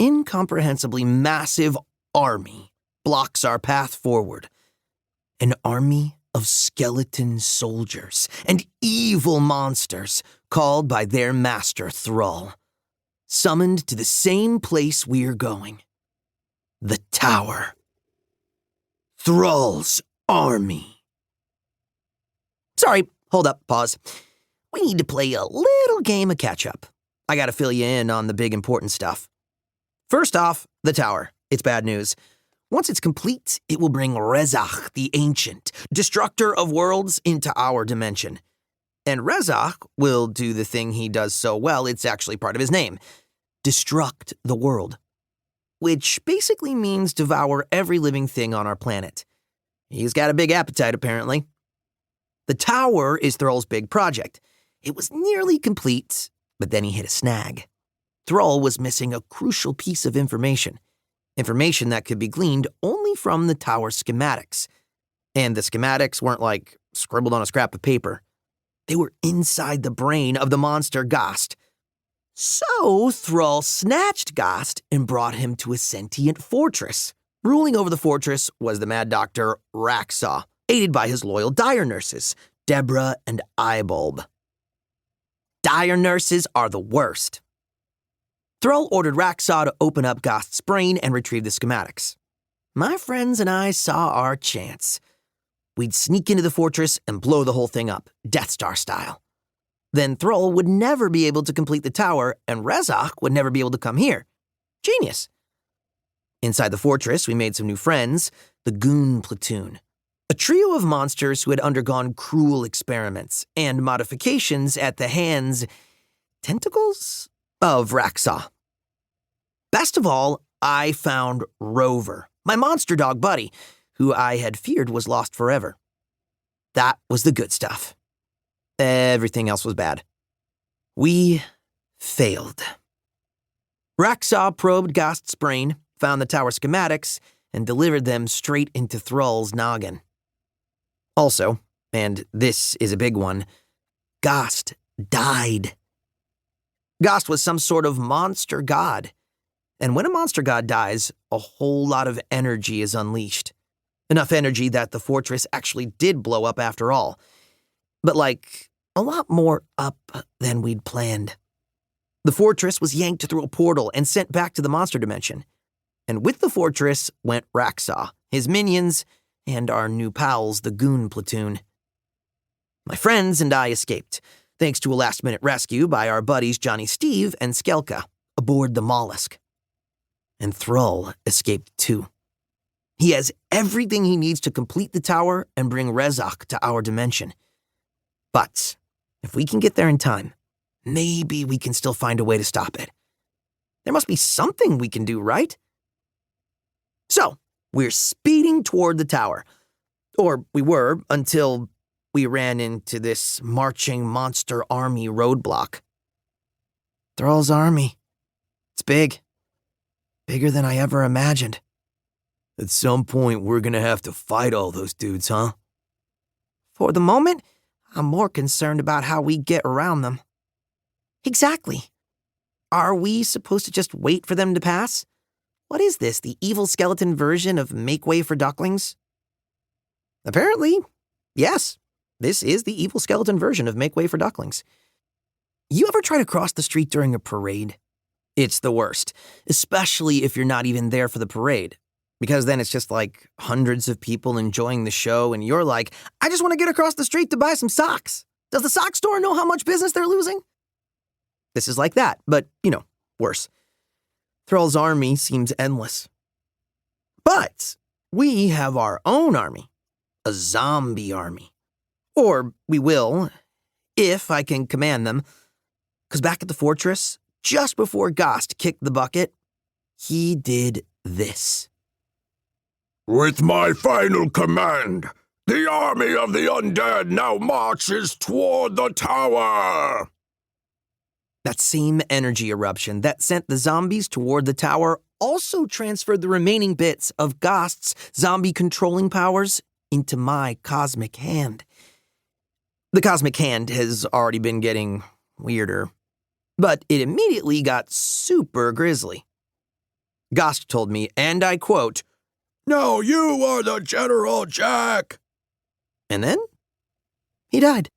incomprehensibly massive army blocks our path forward. An army of skeleton soldiers and evil monsters called by their master Thrull, summoned to the same place we're going. The Tower. Thrull's army. Sorry, hold up, pause. We need to play a little game of catch-up. I gotta fill you in on the big important stuff. First off, the Tower. It's bad news. Once it's complete, it will bring Rezzoch, the Ancient, destructor of worlds, into our dimension. And Rezzoch will do the thing he does so well, it's actually part of his name. Destruct the world. Which basically means devour every living thing on our planet. He's got a big appetite, apparently. The Tower is Thrull's big project. It was nearly complete, but then he hit a snag. Thrull was missing a crucial piece of information. Information that could be gleaned only from the Tower schematics. And the schematics weren't like scribbled on a scrap of paper. They were inside the brain of the monster Ghost. So Thrull snatched Ghost and brought him to a sentient fortress. Ruling over the fortress was the mad doctor Rezzoch, aided by his loyal dire nurses, Deborah and Eyebulb. Dire nurses are the worst. Thrull ordered Rezzoch to open up Ghost's brain and retrieve the schematics. My friends and I saw our chance. We'd sneak into the fortress and blow the whole thing up, Death Star style. Then Thrull would never be able to complete the tower, and Rezzoch would never be able to come here. Genius. Inside the fortress, we made some new friends, the Goon Platoon, a trio of monsters who had undergone cruel experiments and modifications at the hands, tentacles, of Rezzoch. Best of all, I found Rover, my monster dog buddy, who I had feared was lost forever. That was the good stuff. Everything else was bad. We failed. Rezzoch probed Ghost's brain, found the tower schematics, and delivered them straight into Thrull's noggin. Also, and this is a big one, Ghost died. Ghost was some sort of monster god. And when a monster god dies, a whole lot of energy is unleashed. Enough energy that the fortress actually did blow up after all. But a lot more up than we'd planned. The fortress was yanked through a portal and sent back to the monster dimension. And with the fortress went Rezzoch, his minions, and our new pals, the Goon Platoon. My friends and I escaped, thanks to a last-minute rescue by our buddies Johnny Steve and Skelka, aboard the Mollusk. And Thrull escaped too. He has everything he needs to complete the tower and bring Rezzoch to our dimension. But if we can get there in time, maybe we can still find a way to stop it. There must be something we can do, right? So, we're speeding toward the tower. Or we were, until we ran into this marching monster army roadblock. Thrull's army. It's big. Bigger than I ever imagined. At some point, we're gonna have to fight all those dudes, huh? For the moment, I'm more concerned about how we get around them. Exactly. Are we supposed to just wait for them to pass? What is this, the evil skeleton version of Make Way for Ducklings? Apparently, yes. This is the evil skeleton version of Make Way for Ducklings. You ever try to cross the street during a parade? It's the worst, especially if you're not even there for the parade. Because then it's just hundreds of people enjoying the show and you're like, I just want to get across the street to buy some socks. Does the sock store know how much business they're losing? This is like that, but, worse. Thrull's army seems endless. But we have our own army, a zombie army. Or we will, if I can command them. Because back at the fortress, just before Ghost kicked the bucket, he did this. With my final command, the army of the undead now marches toward the tower. That same energy eruption that sent the zombies toward the tower also transferred the remaining bits of Ghost's zombie controlling powers into my cosmic hand. The cosmic hand has already been getting weirder, but it immediately got super grisly. Gost told me, and I quote, "Now you are the General Jack." and then he died.